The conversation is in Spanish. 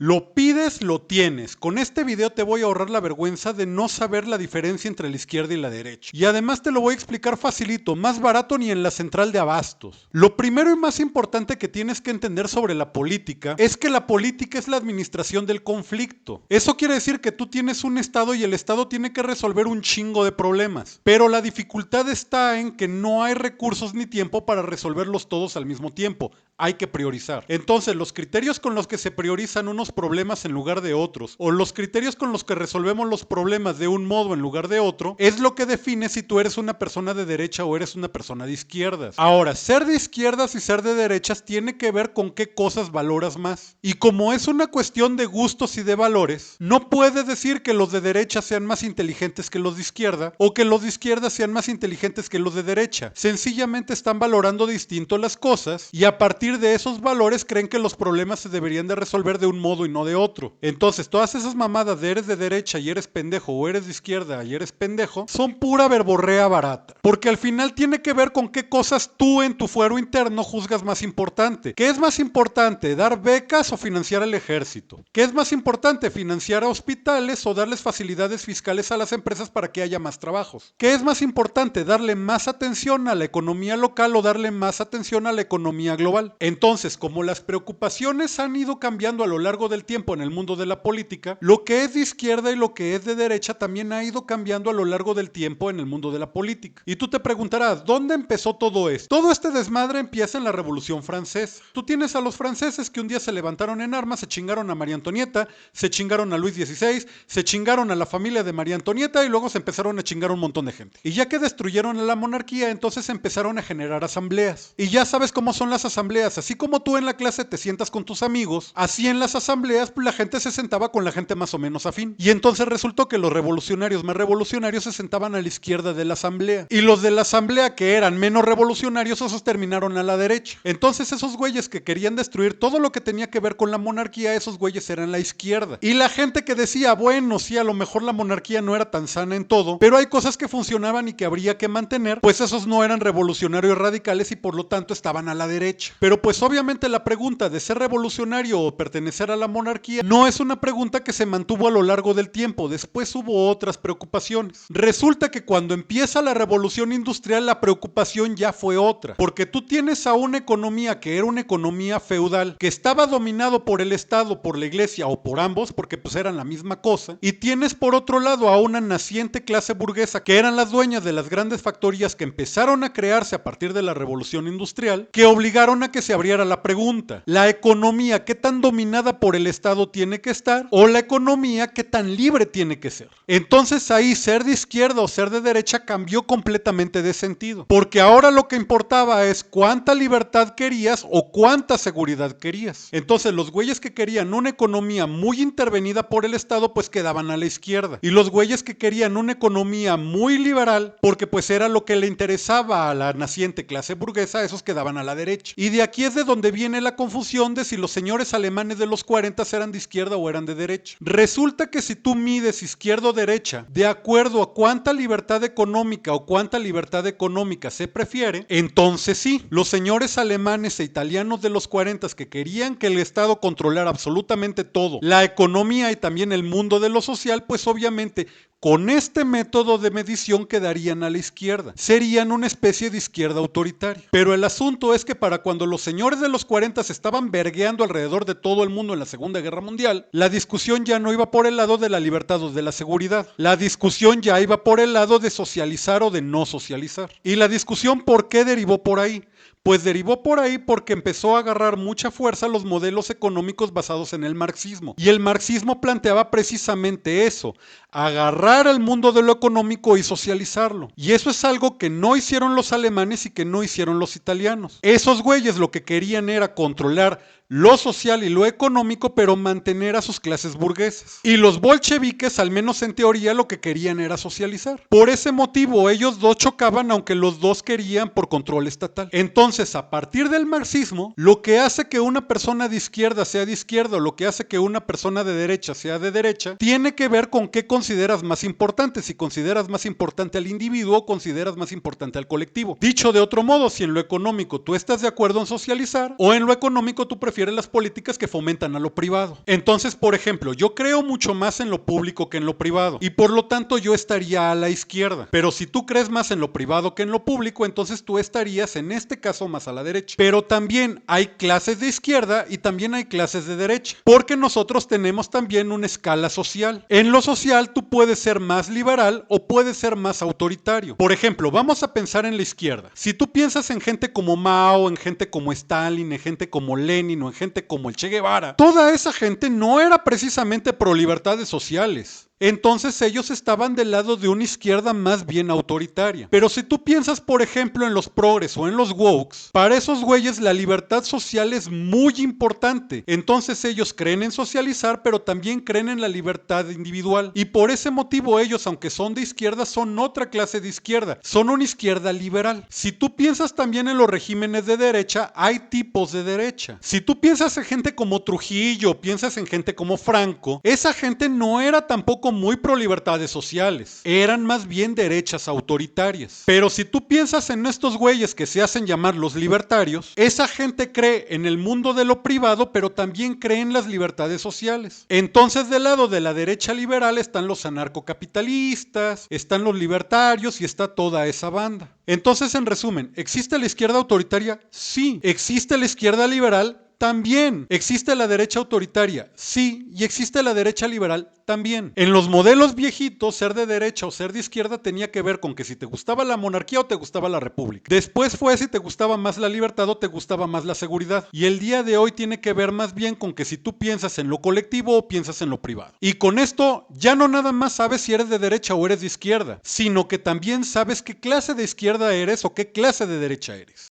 Lo pides, lo tienes. Con este video te voy a ahorrar la vergüenza de no saber la diferencia entre la izquierda y la derecha. Y además te lo voy a explicar facilito, más barato ni en la central de abastos. Lo primero y más importante que tienes que entender sobre la política es que la política es la administración del conflicto. Eso quiere decir que tú tienes un estado y el estado tiene que resolver un chingo de problemas. Pero la dificultad está en que no hay recursos ni tiempo para resolverlos todos al mismo tiempo. Hay que priorizar. Entonces, los criterios con los que se priorizan unos problemas en lugar de otros, o los criterios con los que resolvemos los problemas de un modo en lugar de otro, es lo que define si tú eres una persona de derecha o eres una persona de izquierdas. Ahora, ser de izquierdas y ser de derechas tiene que ver con qué cosas valoras más. Y como es una cuestión de gustos y de valores, no puedes decir que los de derecha sean más inteligentes que los de izquierda, o que los de izquierda sean más inteligentes que los de derecha. Sencillamente están valorando distinto las cosas, y a partir de esos valores creen que los problemas se deberían de resolver de un modo y no de otro. Entonces, todas esas mamadas de eres de derecha y eres pendejo, o eres de izquierda y eres pendejo, son pura verborrea barata. Porque al final tiene que ver con qué cosas tú en tu fuero interno juzgas más importante. ¿Qué es más importante, dar becas o financiar al ejército? ¿Qué es más importante, financiar a hospitales o darles facilidades fiscales a las empresas para que haya más trabajos? ¿Qué es más importante, darle más atención a la economía local o darle más atención a la economía global? Entonces, como las preocupaciones han ido cambiando a lo largo del tiempo en el mundo de la política, lo que es de izquierda y lo que es de derecha también ha ido cambiando a lo largo del tiempo en el mundo de la política. Y tú te preguntarás, ¿dónde empezó todo esto? Todo este desmadre empieza en la Revolución Francesa. Tú tienes a los franceses que un día se levantaron en armas, se chingaron a María Antonieta, se chingaron a Luis XVI, se chingaron a la familia de María Antonieta y luego se empezaron a chingar un montón de gente. Y ya que destruyeron a la monarquía, entonces empezaron a generar asambleas. Y ya sabes cómo son las asambleas. Así como tú en la clase te sientas con tus amigos, así en las asambleas pues la gente se sentaba con la gente más o menos afín. Y entonces resultó que los revolucionarios más revolucionarios se sentaban a la izquierda de la asamblea. Y los de la asamblea que eran menos revolucionarios, esos terminaron a la derecha. Entonces esos güeyes que querían destruir todo lo que tenía que ver con la monarquía, esos güeyes eran la izquierda. Y la gente que decía, bueno, sí, a lo mejor la monarquía no era tan sana en todo, pero hay cosas que funcionaban y que habría que mantener, pues esos no eran revolucionarios radicales y por lo tanto estaban a la derecha. Pero pues obviamente la pregunta de ser revolucionario o pertenecer a la monarquía no es una pregunta que se mantuvo a lo largo del tiempo. Después hubo otras preocupaciones. Resulta que cuando empieza la revolución industrial la preocupación ya fue otra, porque tú tienes a una economía que era una economía feudal, que estaba dominado por el Estado, por la iglesia o por ambos, porque pues eran la misma cosa, y tienes por otro lado a una naciente clase burguesa que eran las dueñas de las grandes factorías que empezaron a crearse a partir de la revolución industrial, que obligaron a que se abriera la pregunta, ¿la economía qué tan dominada por el Estado tiene que estar? ¿O la economía qué tan libre tiene que ser? Entonces ahí ser de izquierda o ser de derecha cambió completamente de sentido, porque ahora lo que importaba es cuánta libertad querías o cuánta seguridad querías. Entonces los güeyes que querían una economía muy intervenida por el Estado pues quedaban a la izquierda, y los güeyes que querían una economía muy liberal, porque pues era lo que le interesaba a la naciente clase burguesa, esos quedaban a la derecha. Y de aquí es de donde viene la confusión de si los señores alemanes de los 40 eran de izquierda o eran de derecha. Resulta que si tú mides izquierda o derecha de acuerdo a cuánta libertad económica o cuánta libertad económica se prefiere, entonces sí, los señores alemanes e italianos de los 40 que querían que el Estado controlara absolutamente todo, la economía y también el mundo de lo social, pues obviamente con este método de medición quedarían a la izquierda. Serían una especie de izquierda autoritaria. Pero el asunto es que para cuando los señores de los 40 se estaban vergueando alrededor de todo el mundo en la Segunda Guerra Mundial, la discusión ya no iba por el lado de la libertad o de la seguridad. La discusión ya iba por el lado de socializar o de no socializar. ¿Y la discusión por qué derivó por ahí? Pues derivó por ahí porque empezó a agarrar mucha fuerza los modelos económicos basados en el marxismo. Y el marxismo planteaba precisamente eso, agarrar al mundo de lo económico y socializarlo. Y eso es algo que no hicieron los alemanes y que no hicieron los italianos. Esos güeyes lo que querían era controlar lo social y lo económico, pero mantener a sus clases burguesas. Y los bolcheviques, al menos en teoría, lo que querían era socializar. Por ese motivo, ellos dos chocaban, aunque los dos querían por control estatal. Entonces, a partir del marxismo, lo que hace que una persona de izquierda sea de izquierda, o lo que hace que una persona de derecha sea de derecha, tiene que ver con qué consideras más importante. Si consideras más importante al individuo o consideras más importante al colectivo. Dicho de otro modo, si en lo económico tú estás de acuerdo en socializar, o en lo económico tú prefieres prefiere las políticas que fomentan a lo privado. Entonces, por ejemplo, yo creo mucho más en lo público que en lo privado y por lo tanto yo estaría a la izquierda. Pero si tú crees más en lo privado que en lo público, entonces tú estarías en este caso más a la derecha. Pero también hay clases de izquierda y también hay clases de derecha, porque nosotros tenemos también una escala social. En lo social tú puedes ser más liberal o puedes ser más autoritario. Por ejemplo, vamos a pensar en la izquierda. Si tú piensas en gente como Mao, en gente como Stalin, en gente como Lenin o en gente como el Che Guevara, toda esa gente no era precisamente pro libertades sociales. Entonces ellos estaban del lado de una izquierda más bien autoritaria. Pero si tú piensas, por ejemplo, en los progres o en los wokes, para esos güeyes la libertad social es muy importante. Entonces ellos creen en socializar, pero también creen en la libertad individual. Y por ese motivo ellos, aunque son de izquierda, son otra clase de izquierda. Son una izquierda liberal. Si tú piensas también en los regímenes de derecha, hay tipos de derecha. Si tú piensas en gente como Trujillo, piensas en gente como Franco, esa gente no era tampoco muy pro libertades sociales, eran más bien derechas autoritarias. Pero si tú piensas en estos güeyes que se hacen llamar los libertarios, esa gente cree en el mundo de lo privado, pero también cree en las libertades sociales. Entonces del lado de la derecha liberal están los anarcocapitalistas, están los libertarios y está toda esa banda. Entonces, en resumen, ¿existe la izquierda autoritaria? Sí. ¿Existe la izquierda liberal? También. ¿Existe la derecha autoritaria? Sí. ¿Y existe la derecha liberal? También. En los modelos viejitos, ser de derecha o ser de izquierda tenía que ver con que si te gustaba la monarquía o te gustaba la república. Después fue si te gustaba más la libertad o te gustaba más la seguridad. Y el día de hoy tiene que ver más bien con que si tú piensas en lo colectivo o piensas en lo privado. Y con esto ya no nada más sabes si eres de derecha o eres de izquierda, sino que también sabes qué clase de izquierda eres o qué clase de derecha eres.